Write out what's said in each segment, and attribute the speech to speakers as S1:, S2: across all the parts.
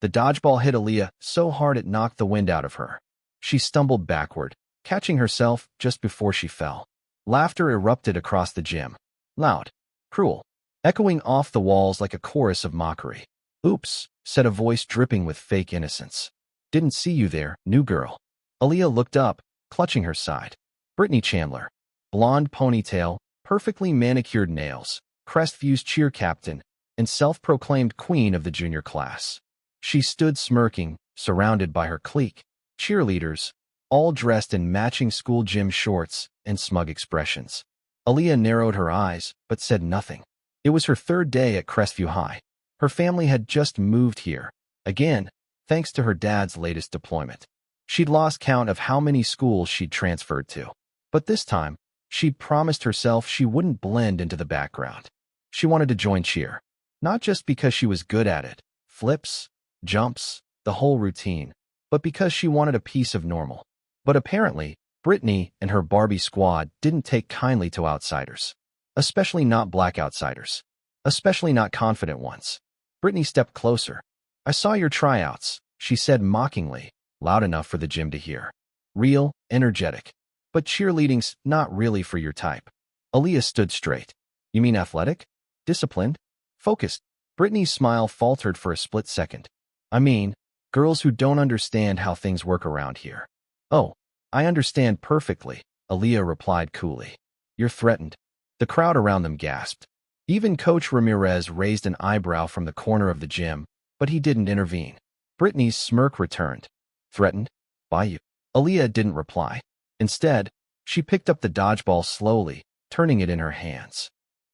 S1: The dodgeball hit Aaliyah so hard it knocked the wind out of her. She stumbled backward, catching herself just before she fell. Laughter erupted across the gym. Loud, cruel, echoing off the walls like a chorus of mockery. "Oops," said a voice dripping with fake innocence. "Didn't see you there, new girl." Aaliyah looked up, clutching her side. Brittany Chandler. Blonde ponytail, perfectly manicured nails, Crestview's cheer captain, and self-proclaimed queen of the junior class. She stood smirking, surrounded by her clique, cheerleaders, all dressed in matching school gym shorts and smug expressions. Aaliyah narrowed her eyes, but said nothing. It was her third day at Crestview High. Her family had just moved here, again, thanks to her dad's latest deployment. She'd lost count of how many schools she'd transferred to. But this time, she'd promised herself she wouldn't blend into the background. She wanted to join cheer. Not just because she was good at it, flips, jumps, the whole routine, but because she wanted a piece of normal. But apparently, Brittany and her Barbie squad didn't take kindly to outsiders. Especially not black outsiders. Especially not confident ones. Brittany stepped closer. "I saw your tryouts," she said mockingly, loud enough for the gym to hear. "Real, energetic. But cheerleading's not really for your type." Aaliyah stood straight. "You mean athletic? Disciplined? Focused?" Brittany's smile faltered for a split second. "I mean, girls who don't understand how things work around here." "Oh, I understand perfectly," Aaliyah replied coolly. "You're threatened." The crowd around them gasped. Even Coach Ramirez raised an eyebrow from the corner of the gym, but he didn't intervene. Brittany's smirk returned. "Threatened? By you?" Aaliyah didn't reply. Instead, she picked up the dodgeball slowly, turning it in her hands.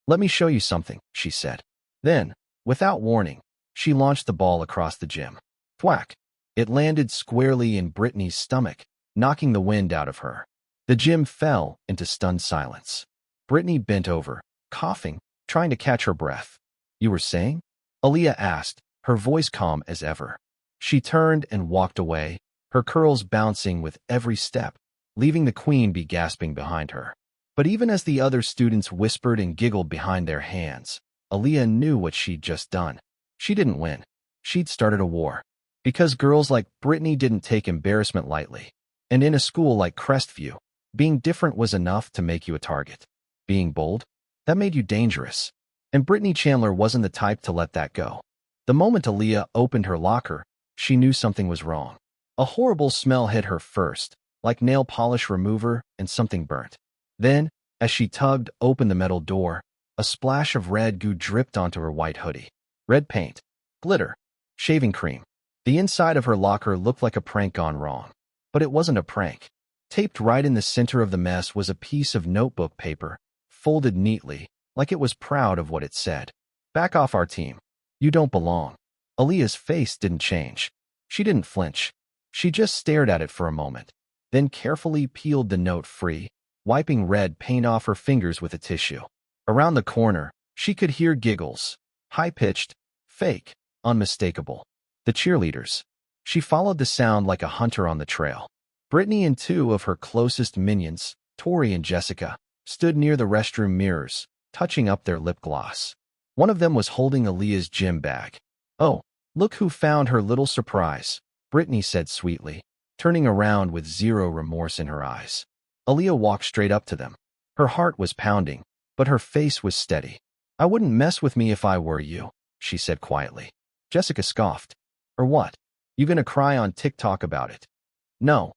S1: "Let me show you something," she said. Then, without warning, she launched the ball across the gym. Thwack! It landed squarely in Brittany's stomach, knocking the wind out of her. The gym fell into stunned silence. Brittany bent over, coughing, trying to catch her breath. "You were saying?" Aaliyah asked, her voice calm as ever. She turned and walked away, her curls bouncing with every step, leaving the queen bee gasping behind her. But even as the other students whispered and giggled behind their hands, Aaliyah knew what she'd just done. She didn't win. She'd started a war. Because girls like Brittany didn't take embarrassment lightly. And in a school like Crestview, being different was enough to make you a target. Being bold? That made you dangerous. And Brittany Chandler wasn't the type to let that go. The moment Aaliyah opened her locker, she knew something was wrong. A horrible smell hit her first, like nail polish remover and something burnt. Then, as she tugged open the metal door, a splash of red goo dripped onto her white hoodie. Red paint, glitter, shaving cream. The inside of her locker looked like a prank gone wrong. But it wasn't a prank. Taped right in the center of the mess was a piece of notebook paper, folded neatly, like it was proud of what it said. "Back off our team. You don't belong." Aaliyah's face didn't change. She didn't flinch. She just stared at it for a moment, then carefully peeled the note free, wiping red paint off her fingers with a tissue. Around the corner, she could hear giggles. High-pitched, fake, unmistakable. The cheerleaders. She followed the sound like a hunter on the trail. Brittany and two of her closest minions, Tori and Jessica, stood near the restroom mirrors, touching up their lip gloss. One of them was holding Aaliyah's gym bag. "Oh, look who found her little surprise," Brittany said sweetly, turning around with zero remorse in her eyes. Aaliyah walked straight up to them. Her heart was pounding, but her face was steady. "I wouldn't mess with me if I were you," she said quietly. Jessica scoffed. "Or what? You gonna cry on TikTok about it?" "No,"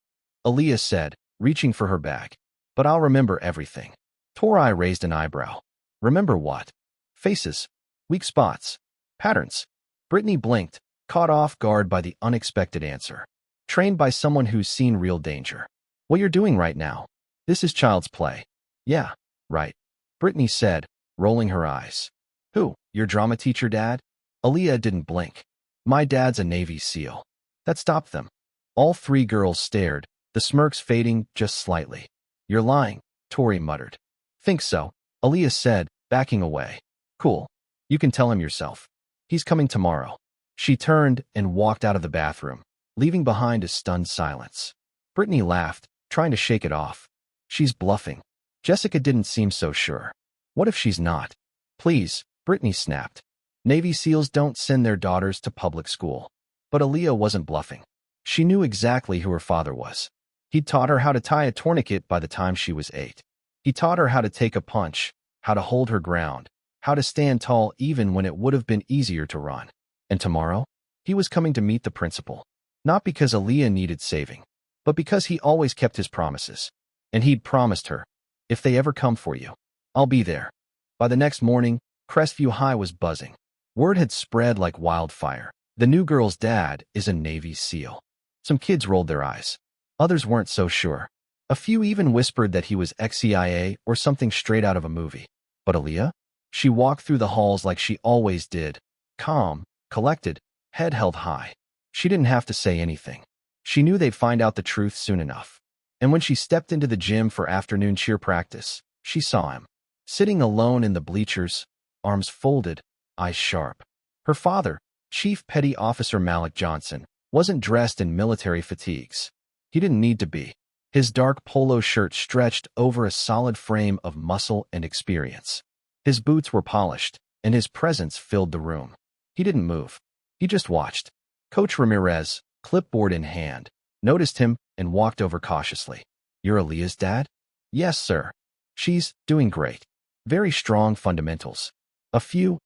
S1: Aaliyah said, reaching for her bag. "But I'll remember everything." Tori raised an eyebrow. "Remember what?" "Faces. Weak spots. Patterns." Brittany blinked, caught off guard by the unexpected answer. Trained by someone who's seen real danger. "What you're doing right now. This is child's play." "Yeah, right," Brittany said, rolling her eyes. "Who, your drama teacher dad?" Aaliyah didn't blink. "My dad's a Navy SEAL." That stopped them. All three girls stared, the smirks fading just slightly. "You're lying," Tori muttered. "Think so," Aaliyah said, backing away. "Cool. You can tell him yourself. He's coming tomorrow." She turned and walked out of the bathroom, leaving behind a stunned silence. Brittany laughed, trying to shake it off. "She's bluffing." Jessica didn't seem so sure. "What if she's not?" "Please," Brittany snapped. "Navy SEALs don't send their daughters to public school." But Aaliyah wasn't bluffing. She knew exactly who her father was. He'd taught her how to tie a tourniquet by the time she was 8. He taught her how to take a punch, how to hold her ground, how to stand tall even when it would have been easier to run. And tomorrow, he was coming to meet the principal. Not because Aaliyah needed saving, but because he always kept his promises. And he'd promised her, if they ever come for you, I'll be there. By the next morning, Crestview High was buzzing. Word had spread like wildfire. The new girl's dad is a Navy SEAL. Some kids rolled their eyes. Others weren't so sure. A few even whispered that he was ex-CIA or something straight out of a movie. But Aaliyah? She walked through the halls like she always did. Calm, collected, head held high. She didn't have to say anything. She knew they'd find out the truth soon enough. And when she stepped into the gym for afternoon cheer practice, she saw him. Sitting alone in the bleachers, arms folded, eyes sharp. Her father, Chief Petty Officer Malik Johnson, wasn't dressed in military fatigues. He didn't need to be. His dark polo shirt stretched over a solid frame of muscle and experience. His boots were polished, and his presence filled the room. He didn't move. He just watched. Coach Ramirez, clipboard in hand, noticed him and walked over cautiously. "You're Aaliyah's dad?" "Yes, sir. She's doing great. Very strong fundamentals. A few,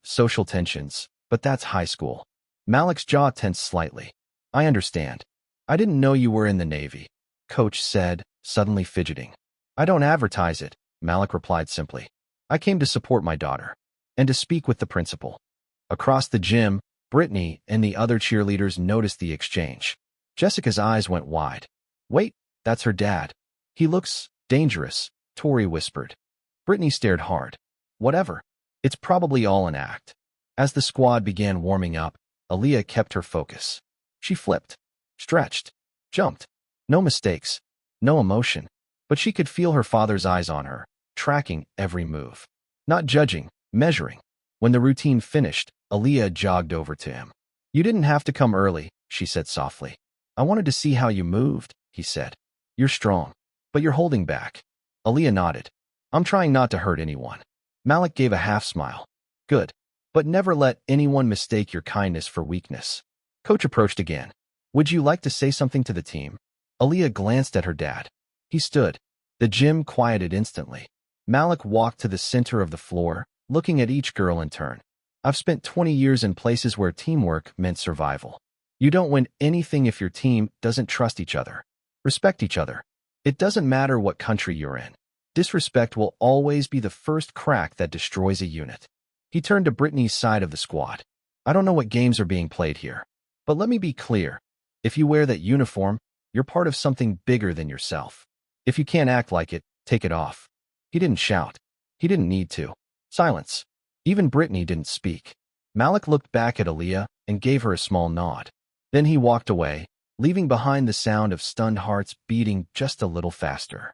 S1: social tensions, but that's high school." Malik's jaw tensed slightly. "I understand. I didn't know you were in the Navy," Coach said, suddenly fidgeting. "I don't advertise it," Malik replied simply. "I came to support my daughter. And to speak with the principal." Across the gym, Brittany and the other cheerleaders noticed the exchange. Jessica's eyes went wide. "Wait, that's her dad. He looks dangerous," Tori whispered. Brittany stared hard. "Whatever. It's probably all an act." As the squad began warming up, Aaliyah kept her focus. She flipped, stretched, jumped. No mistakes, no emotion. But she could feel her father's eyes on her, tracking every move. Not judging, measuring. When the routine finished, Aaliyah jogged over to him. "You didn't have to come early," she said softly. "I wanted to see how you moved," he said. "You're strong, but you're holding back." Aaliyah nodded. "I'm trying not to hurt anyone." Malik gave a half smile. "Good. But never let anyone mistake your kindness for weakness." Coach approached again. "Would you like to say something to the team?" Aaliyah glanced at her dad. He stood. The gym quieted instantly. Malik walked to the center of the floor, looking at each girl in turn. "I've spent 20 years in places where teamwork meant survival. You don't win anything if your team doesn't trust each other. Respect each other. It doesn't matter what country you're in. Disrespect will always be the first crack that destroys a unit." He turned to Brittany's side of the squad. "I don't know what games are being played here, but let me be clear. If you wear that uniform, you're part of something bigger than yourself. If you can't act like it, take it off." He didn't shout. He didn't need to. Silence. Even Brittany didn't speak. Malik looked back at Aaliyah and gave her a small nod. Then he walked away, leaving behind the sound of stunned hearts beating just a little faster.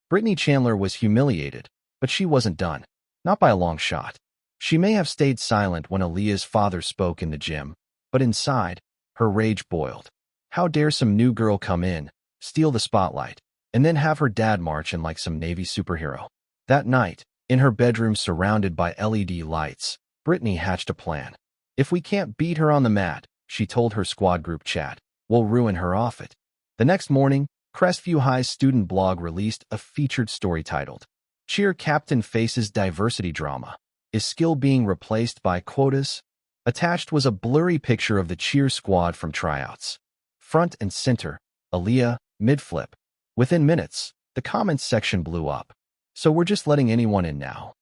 S1: Brittany Chandler was humiliated, but she wasn't done. Not by a long shot. She may have stayed silent when Aaliyah's father spoke in the gym, but inside, her rage boiled. How dare some new girl come in, steal the spotlight, and then have her dad march in like some Navy superhero? That night, in her bedroom surrounded by LED lights, Brittany hatched a plan. "If we can't beat her on the mat," she told her squad group chat, "we'll ruin her off it." The next morning, Crestview High's student blog released a featured story titled, "Cheer Captain Faces Diversity Drama. Is Skill Being Replaced by Quotas?" Attached was a blurry picture of the cheer squad from tryouts. Front and center, Aaliyah, mid-flip. Within minutes, the comments section blew up. "So we're just letting anyone in now.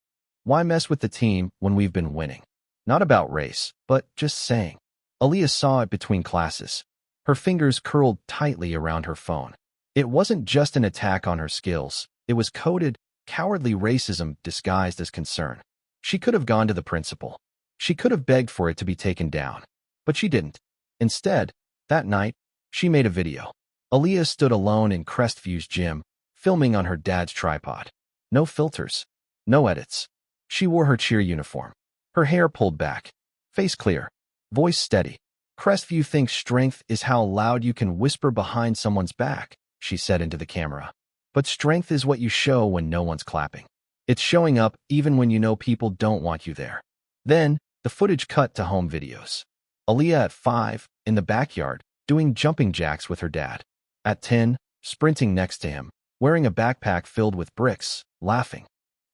S1: Why mess with the team when we've been winning?" Not about race, but just saying. Aaliyah saw it between classes. Her fingers curled tightly around her phone. It wasn't just an attack on her skills. It was coded, cowardly racism disguised as concern. She could have gone to the principal. She could have begged for it to be taken down. But she didn't. Instead, that night, she made a video. Aaliyah stood alone in Crestview's gym, filming on her dad's tripod. No filters. No edits. She wore her cheer uniform. Her hair pulled back. Face clear. Voice steady. "Crestview thinks strength is how loud you can whisper behind someone's back," she said into the camera. "But strength is what you show when no one's clapping. It's showing up even when you know people don't want you there." Then, the footage cut to home videos. Aaliyah at 5, In the backyard, doing jumping jacks with her dad. At 10, sprinting next to him, wearing a backpack filled with bricks, laughing.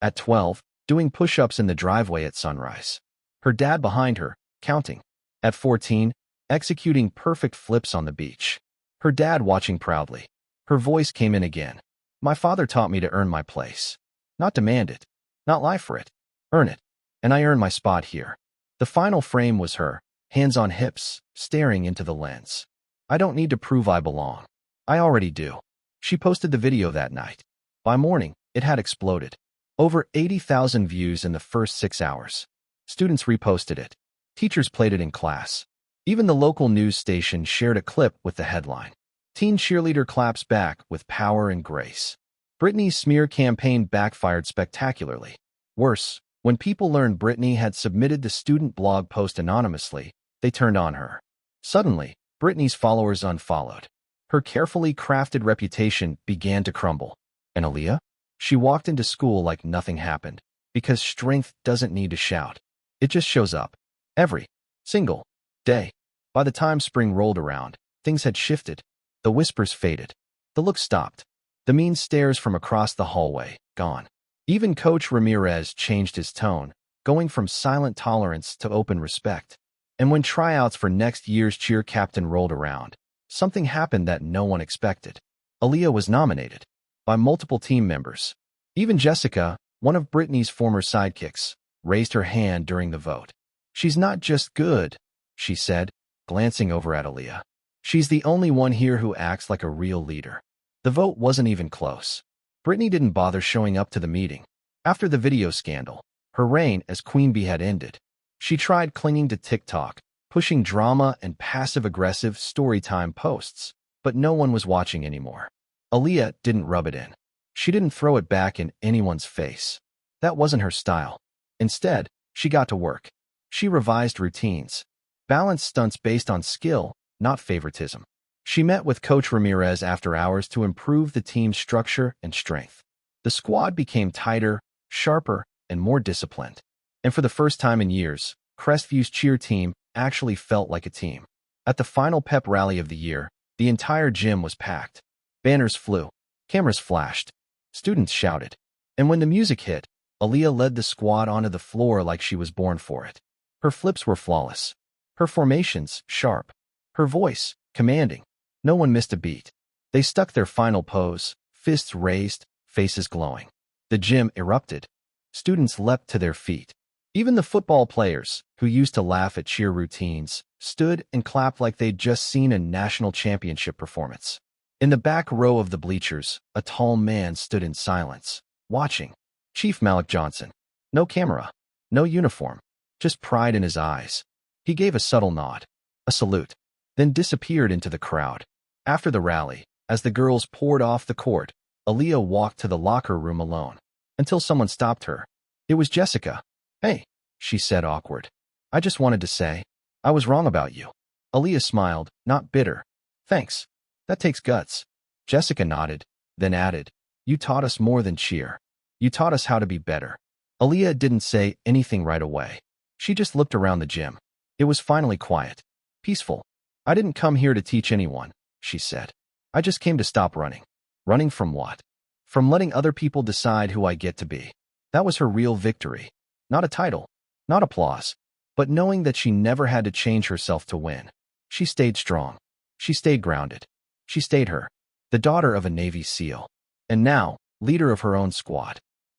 S1: At 12, doing push-ups in the driveway at sunrise. Her dad behind her, counting. At 14, executing perfect flips on the beach. Her dad watching proudly. Her voice came in again. My father taught me to earn my place. Not demand it. Not lie for it. Earn it. And I earned my spot here. The final frame was her, hands on hips, staring into the lens. I don't need to prove I belong. I already do. She posted the video that night. By morning, it had exploded. Over 80,000 views in the first 6 hours. Students reposted it. Teachers played it in class. Even the local news station shared a clip with the headline. Teen cheerleader claps back with power and grace. Britney's smear campaign backfired spectacularly. Worse, when people learned Britney had submitted the student blog post anonymously, they turned on her. Suddenly, Britney's followers unfollowed. Her carefully crafted reputation began to crumble. And Aaliyah? She walked into school like nothing happened, because strength doesn't need to shout. It just shows up. Every single day. By the time spring rolled around, things had shifted. The whispers faded. The look stopped. The mean stares from across the hallway, gone. Even Coach Ramirez changed his tone, going from silent tolerance to open respect. And when tryouts for next year's cheer captain rolled around, something happened that no one expected. Aaliyah was nominated by multiple team members. Even Jessica, one of Britney's former sidekicks, raised her hand during the vote. She's not just good, she said, glancing over at Aaliyah. She's the only one here who acts like a real leader. The vote wasn't even close. Britney didn't bother showing up to the meeting. After the video scandal, her reign as Queen Bee had ended. She tried clinging to TikTok, pushing drama and passive-aggressive storytime posts, but no one was watching anymore. Aaliyah didn't rub it in. She didn't throw it back in anyone's face. That wasn't her style. Instead, she got to work. She revised routines, balanced stunts based on skill, not favoritism. She met with Coach Ramirez after hours to improve the team's structure and strength. The squad became tighter, sharper, and more disciplined. And for the first time in years, Crestview's cheer team actually felt like a team. At the final pep rally of the year, the entire gym was packed. Banners flew. Cameras flashed. Students shouted. And when the music hit, Aaliyah led the squad onto the floor like she was born for it. Her flips were flawless. Her formations, sharp. Her voice, commanding. No one missed a beat. They stuck their final pose, fists raised, faces glowing. The gym erupted. Students leapt to their feet. Even the football players, who used to laugh at cheer routines, stood and clapped like they'd just seen a national championship performance. In the back row of the bleachers, a tall man stood in silence, watching. Chief Malik Johnson. No camera. No uniform. Just pride in his eyes. He gave a subtle nod. A salute. Then disappeared into the crowd. After the rally, as the girls poured off the court, Aaliyah walked to the locker room alone. Until someone stopped her. It was Jessica. Hey, she said, awkward. I just wanted to say, I was wrong about you. Aaliyah smiled, not bitter. Thanks. That takes guts. Jessica nodded, then added, you taught us more than cheer. You taught us how to be better. Aaliyah didn't say anything right away. She just looked around the gym. It was finally quiet. Peaceful. I didn't come here to teach anyone, she said. I just came to stop running. Running from what? From letting other people decide who I get to be. That was her real victory. Not a title, not applause, but knowing that she never had to change herself to win. She stayed strong. She stayed grounded. She stayed her, the daughter of a Navy SEAL. And now, leader of her own squad.